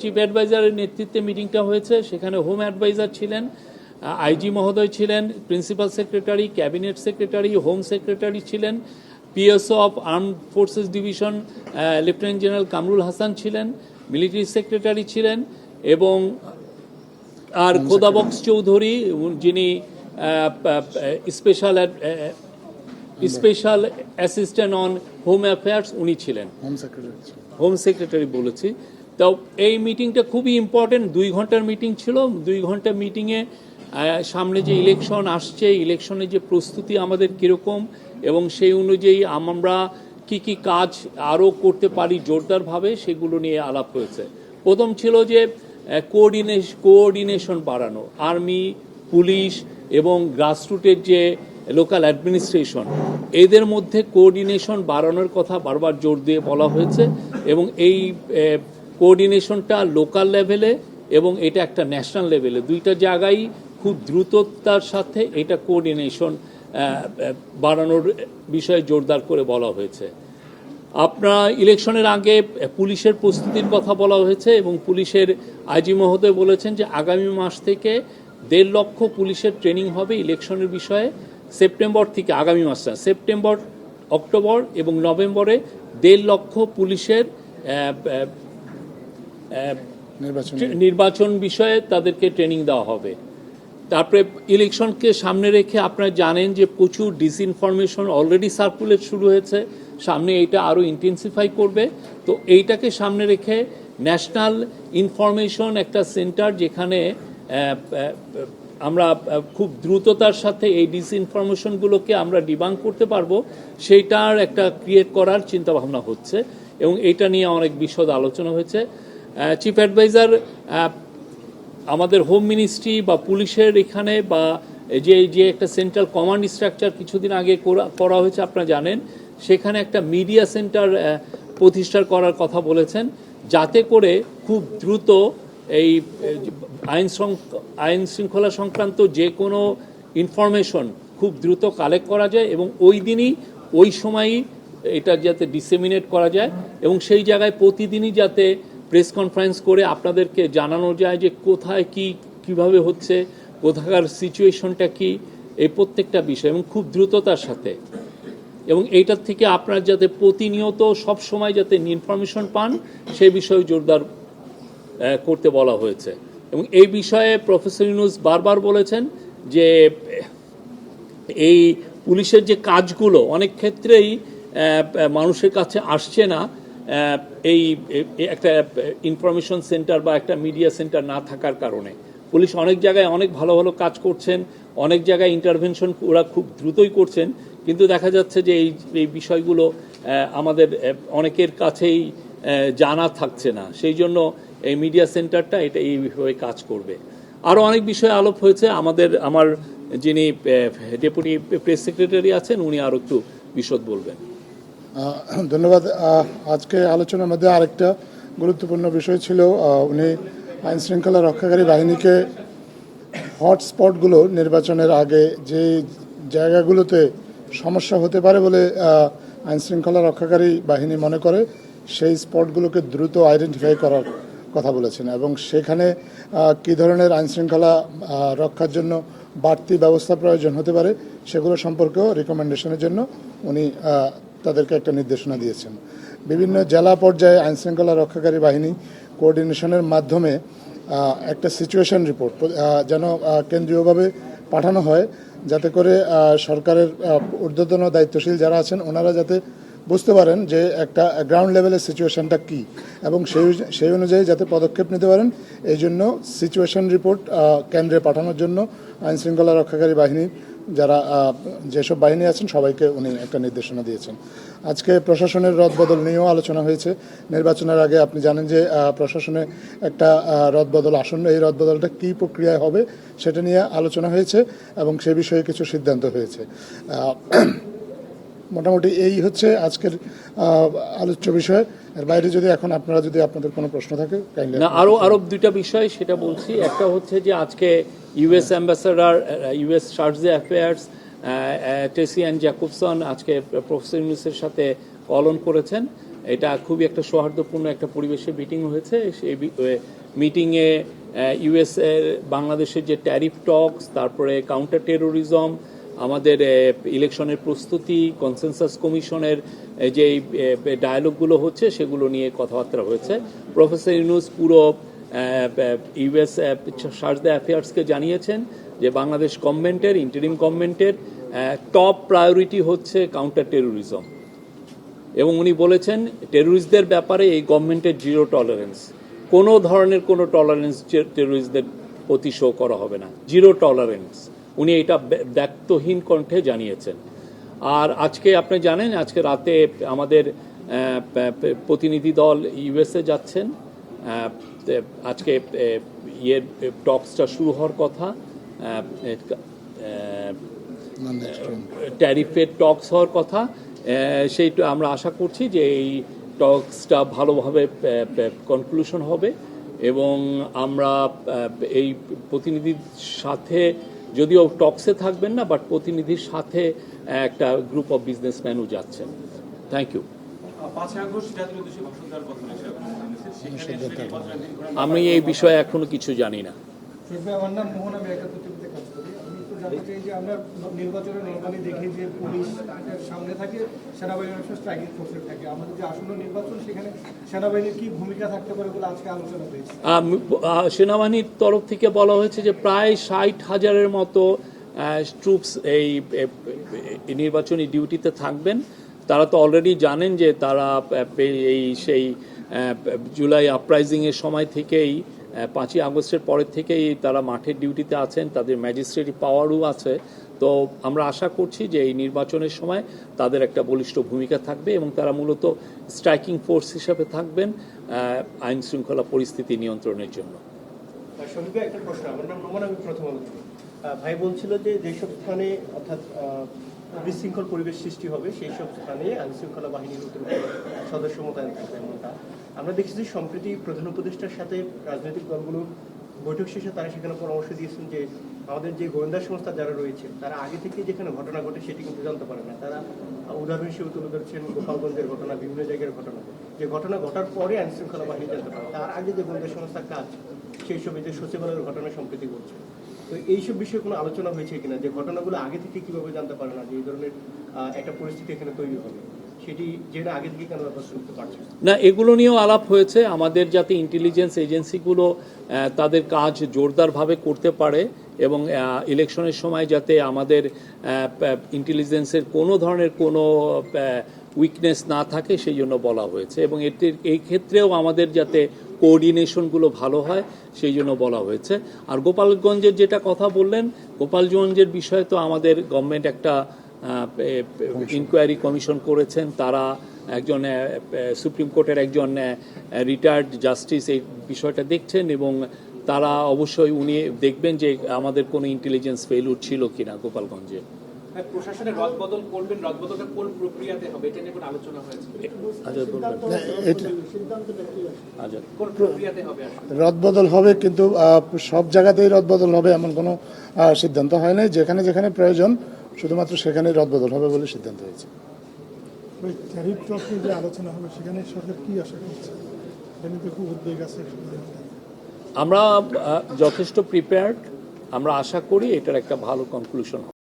Chief অ্যাডভাইজারের নেতৃত্বে মিটিংটা হয়েছে। সেখানে হোম অ্যাডভাইজার ছিলেন, আইজি মহোদয় ছিলেন, principal secretary, cabinet secretary, home secretary ছিলেন, PSO of armed forces division lieutenant general Kamrul Hasan ছিলেন, মিলিটারি সেক্রেটারি ছিলেন, এবং আর খোদাবক্স চৌধুরী যিনি special assistant on home affairs উনি ছিলেন, হোম সেক্রেটারি বলেছি। তো এই মিটিংটা খুবই ইম্পর্টেন্ট, 2 ঘন্টার মিটিং ছিল। 2 ঘন্টার মিটিংয়ে সামনে যে ইলেকশন আসছে, ইলেকশনের যে প্রস্তুতি আমাদের কীরকম এবং সেই অনুযায়ী আমরা কি কাজ আরও করতে পারি জোরদারভাবে, সেগুলো নিয়ে আলাপ হয়েছে। প্রথম ছিল যে কোঅর্ডিনেশন বাড়ানো, আর্মি, পুলিশ এবং গ্রাসরুটের যে লোকাল অ্যাডমিনিস্ট্রেশন, এদের মধ্যে কোঅর্ডিনেশন বাড়ানোর কথা বারবার জোর দিয়ে বলা হয়েছে। এবং এই কোঅর্ডিনেশনটা লোকাল লেভেলে এবং এটা একটা ন্যাশনাল লেভেলে, দুইটা জায়গায় খুব দ্রুততার সাথে এটা কোঅর্ডিনেশন বাড়ানোর বিষয়ে জোরদার করে বলা হয়েছে। আপনার ইলেকশনের আগে পুলিশের প্রস্তুতির কথা বলা হয়েছে এবং পুলিশের আইজি মহোদয় বলেছেন যে আগামী মাস থেকে 1.5 লক্ষ পুলিশের ট্রেনিং হবে ইলেকশনের বিষয়ে। সেপ্টেম্বর থেকে, আগামী মাসটা সেপ্টেম্বর, অক্টোবর এবং নভেম্বরে 1.5 লক্ষ পুলিশের নির্বাচন বিষয়ে তাদেরকে ট্রেনিং দেওয়া হবে। তারপরে ইলেকশনকে সামনে রেখে আপনারা জানেন যে প্রচুর ডিসইনফরমেশন অলরেডি সার্কুলেট শুরু হয়েছে, সামনে এইটা আরও ইন্টেন্সিফাই করবে। তো এইটাকে সামনে রেখে ন্যাশনাল ইনফরমেশন একটা সেন্টার, যেখানে আমরা খুব দ্রুততার সাথে এই ডিসইনফরমেশনগুলোকে আমরা ডিবাঙ্ক করতে পারবো, সেইটার একটা ক্রিয়েট করার চিন্তাভাবনা হচ্ছে এবং এটা নিয়ে অনেক বিশদ আলোচনা হয়েছে। চিফ অ্যাডভাইজার আমাদের হোম মিনিস্ট্রি বা পুলিশের এখানে বা যে একটা সেন্ট্রাল কমান্ড স্ট্রাকচার কিছুদিন আগে করা হয়েছে আপনারা জানেন, সেখানে একটা মিডিয়া সেন্টার প্রতিষ্ঠা করার কথা বলেছেন, যাতে করে খুব দ্রুত এই আইন শৃঙ্খলা সংক্রান্ত যে কোনো ইনফরমেশন খুব দ্রুত কালেক্ট করা যায় এবং ওই দিনই ওই সময়ই এটা যাতে ডিসেমিনেট করা যায় এবং সেই জায়গায় প্রতিদিনই যাতে প্রেস কনফারেন্স করে আপনাদেরকে জানানো যায় যে কোথায় কিভাবে হচ্ছে, কোথাকার সিচুয়েশনটা কি, এই প্রত্যেকটা বিষয় এবং খুব দ্রুততার সাথে, এবং এইটার থেকে আপনারা যাতে প্রতিনিয়ত সব সময় যাতে ইনফরমেশন পান সেই বিষয়ে জোরদার করতে বলা হয়েছে। এবং এই বিষয়ে প্রফেসর ইউনূস বারবার বলেছেন যে এই পুলিশের যে কাজগুলো অনেক ক্ষেত্রেই মানুষের কাছে আসছে না, এই একটা ইনফরমেশন সেন্টার বা একটা মিডিয়া সেন্টার না থাকার কারণে। পুলিশ অনেক জায়গায় অনেক ভালো ভালো কাজ করছেন, অনেক জায়গায় ইন্টারভেনশন ওরা খুব দ্রুতই করছেন, কিন্তু দেখা যাচ্ছে যে এই বিষয়গুলো আমাদের অনেকের কাছেই জানা থাকছে না। সেই জন্য এই মিডিয়া সেন্টারটা এটা এইভাবে কাজ করবে। আরও অনেক বিষয়ে আলাপ হয়েছে। আমার যিনি ডেপুটি প্রেস সেক্রেটারি আছেন উনি আরও একটু বিশদ বলবেন। ধন্যবাদ। আজকে আলোচনার মধ্যে আরেকটা গুরুত্বপূর্ণ বিষয় ছিল, উনি আইন শৃঙ্খলা রক্ষাকারী বাহিনীকে হটস্পটগুলো নির্বাচনের আগে যে জায়গাগুলোতে সমস্যা হতে পারে বলে আইন শৃঙ্খলা রক্ষাকারী বাহিনী মনে করে, সেই স্পটগুলোকে দ্রুত আইডেন্টিফাই করার কথা বলেছেন এবং সেখানে কী ধরনের আইন শৃঙ্খলা রক্ষার জন্য বাড়তি ব্যবস্থা প্রয়োজন হতে পারে সেগুলো সম্পর্কেও রিকমেন্ডেশনের জন্য উনি তাদেরকে একটা নির্দেশনা দিয়েছেন। বিভিন্ন জেলা পর্যায়ে আইন শৃঙ্খলা রক্ষাকারী বাহিনী কোঅর্ডিনেশনের মাধ্যমে একটা সিচুয়েশন রিপোর্ট যেন কেন্দ্রীয়ভাবে পাঠানো হয়, যাতে করে সরকারের ঊর্ধ্বতন দায়িত্বশীল যারা আছেন ওনারা যাতে বুঝতে পারেন যে একটা গ্রাউন্ড লেভেলের সিচুয়েশনটা কী এবং সেই অনুযায়ী যাতে পদক্ষেপ নিতে পারেন। এই জন্য সিচুয়েশন রিপোর্ট কেন্দ্রে পাঠানোর জন্য আইন শৃঙ্খলা রক্ষাকারী বাহিনী যারা যেসব বাহিনী আছেন সবাইকে উনি একটা নির্দেশনা দিয়েছেন। আজকে প্রশাসনের রদবদল নিয়েও আলোচনা হয়েছে। নির্বাচনের আগে আপনি জানেন যে প্রশাসনে একটা রদবদল আসন্ন, এই রদবদলটা কী প্রক্রিয়ায় হবে সেটা নিয়ে আলোচনা হয়েছে এবং সে বিষয়ে কিছু সিদ্ধান্ত হয়েছে। মোটামুটি এই হচ্ছে আজকের আলোচ্য বিষয়। এর বাইরে যদি এখন আপনাদের কোনো প্রশ্ন থাকে না, আরো দুইটা বিষয় সেটা বলছি। একটা হচ্ছে যে আজকে ইউএস অ্যাম্বাসাডার, ইউএস চার্জে অ্যাফেয়ার্স টেসি অ্যান্ড জ্যাকবসন আজকে প্রফেসর ইউনূসের সাথে কল অন করেছেন এটা খুবই একটা সৌহার্দ্যপূর্ণ একটা পরিবেশে মিটিং হয়েছে। সেই মিটিংয়ে ইউএস এর বাংলাদেশের যে ট্যারিফ টকস, তারপরে কাউন্টার টেরোরিজম, আমাদের ইলেকশনের প্রস্তুতি, কনসেনসাস কমিশনের যে ডায়ালগগুলো হচ্ছে সেগুলো নিয়ে কথাবার্তা হয়েছে। প্রফেসর ইউনূস পুরো ইউএস চার্জ দ্য অ্যাফেয়ার্সকে জানিয়েছেন যে বাংলাদেশ গভর্নমেন্টের, ইন্টারিম গভর্নমেন্টের টপ প্রায়োরিটি হচ্ছে কাউন্টার টেরোরিজম, এবং উনি বলেছেন টেরোরিস্টদের ব্যাপারে এই গভর্নমেন্টের জিরো টলারেন্স, কোনো ধরনের কোনো টলারেন্স টেরোরিস্টদের প্রতি শো করা হবে না, জিরো টলারেন্স। উনি এটা ব্যক্তহীন কণ্ঠে জানিয়েছেন। আর আজকে আপনি জানেন আজকে রাতে আমাদের প্রতিনিধি দল ইউএসএ যাচ্ছেন। আজকে ইয়ের টকসটা শুরু হওয়ার কথা, ট্যারিফের টকস হওয়ার কথা। সেইটা আমরা আশা করছি যে এই টকসটা ভালোভাবে কনক্লুশন হবে, এবং আমরা এই প্রতিনিধির সাথে, যদিও টকসে থাকবেন না, বাট প্রতিনিধির সাথে একটা গ্রুপ অফ বিজনেসম্যানও যাচ্ছেন। Thank you. আমি এই বিষয়ে এখনো কিছু জানি না। আমার নাম মোহন, আমি একটা পত্রিকাতে কাজ করি। আমি একটু জানতে চাই যে আমরা নির্বাচনে নর্মালি দেখি যে পুলিশ সামনে থাকে, সেনাবাহিনী অবশ্য স্ট্রাইকিং ফোর্সে থাকে। আমাদের যে আসন্ন নির্বাচন সেখানে সেনাবাহিনীর কি ভূমিকা থাকতে পারে বলে আজকে আলোচনা হয়েছে। সেনাবাহিনীর তরফ থেকে বলা হয়েছে যে প্রায় 60,000-এর মতো ট্রুপস এই নির্বাচনী ডিউটিতে থাকবেন। তারা তো অলরেডি জানেন যে তারা সেই জুলাই আপরাইজিংয়ের সময় থেকেই, 5ই আগস্টের পরের থেকেই তারা মাঠের ডিউটিতে আছেন, তাদের ম্যাজিস্ট্রেটি পাওয়ারও আছে। তো আমরা আশা করছি যে এই নির্বাচনের সময় তাদের একটা বলিষ্ঠ ভূমিকা থাকবে, এবং তারা মূলত স্ট্রাইকিং ফোর্স হিসাবে থাকবেন আইন শৃঙ্খলা পরিস্থিতি নিয়ন্ত্রণের জন্য। একটা প্রশ্ন, আমার নাম রোমান, আমি প্রথম ভাই বলছিল যে যেসব স্থানে অর্থাৎ বিশৃঙ্খল পরিবেশ সৃষ্টি হবে সেই সব স্থানে আইন শৃঙ্খলা বাহিনীর সদস্য মোতায়েন থাকবে এমনটা আমরা দেখছি। যে সম্প্রতি প্রধান উপদেষ্টার সাথে রাজনৈতিক দলগুলোর বৈঠক শেষে তারা সেখানে পরামর্শ দিয়েছেন যে আমাদের যে গোয়েন্দা সংস্থা যারা রয়েছে তারা আগে থেকে যেখানে ঘটনা ঘটে সেটি কিন্তু জানতে পারে না। তারা উদাহরণ হিসেবে তুলে ধরছেন গোপালগঞ্জের ঘটনা, বিভিন্ন জায়গার ঘটনা, যে ঘটনা ঘটার পরে আইন শৃঙ্খলা বাহিনী জানতে পারে, তার আগে যে গোয়েন্দা সংস্থার কাজ সেই সব, যে সচিবালয়ের ঘটনা সম্প্রতি ঘটছে। তো এইসব বিষয়ে কোনো আলোচনা হয়েছে কিনা, যে ঘটনাগুলো আগে থেকে কিভাবে জানতে পারে না, যে এই ধরনের একটা পরিস্থিতি এখানে তৈরি হবে, সেটি যেটা আগে থেকে কেন ব্যবস্থা করতে পারছে না, এগুলো নিয়েও আলাপ হয়েছে। আমাদের যাতে ইন্টেলিজেন্স এজেন্সিগুলো তাদের কাজ জোরদারভাবে করতে পারে, এবং ইলেকশনের সময় যাতে আমাদের ইন্টেলিজেন্সের কোনো ধরনের কোনো উইকনেস না থাকে সেই জন্য বলা হয়েছে, এবং এই ক্ষেত্রেও আমাদের যাতে কোঅর্ডিনেশনগুলো ভালো হয় সেই জন্য বলা হয়েছে। আর গোপালগঞ্জের যেটা কথা বললেন, গোপালগঞ্জের বিষয়ে তো আমাদের গভর্নমেন্ট একটা ইনকোয়ারি কমিশন করেছেন। তারা একজন সুপ্রিম কোর্টের একজন রিটায়ার্ড জাস্টিস এই বিষয়টা দেখছেন, এবং তারা অবশ্যই উনি দেখবেন যে আমাদের কোনো ইন্টেলিজেন্স ফেইলিউর ছিল কিনা গোপালগঞ্জে। প্রশাসনের রদবদল করবেন, রদবদলটা কোন প্রক্রিয়াতে হবে এটা নিয়ে কোনো আলোচনা হয়েছে? কোন প্রক্রিয়াতে হবে? রদবদল হবে, কিন্তু সব জায়গাতেই রদবদল হবে এমন কোনো সিদ্ধান্ত হয় নাই। যেখানে যেখানে প্রয়োজন শুধুমাত্র সেখানেই রদবদল হবে বলে সিদ্ধান্ত হয়েছে। ওই ট্যারিফ টক নিয়ে যে আলোচনা হবে সেখানে সরকার কি আশা করছে? এটা নিয়ে খুব উদ্বেগ আছে। আমরা যথেষ্ট প্রিপেয়ার্ড। আমরা আশা করি এটার একটা ভালো কনক্লুশন হবে।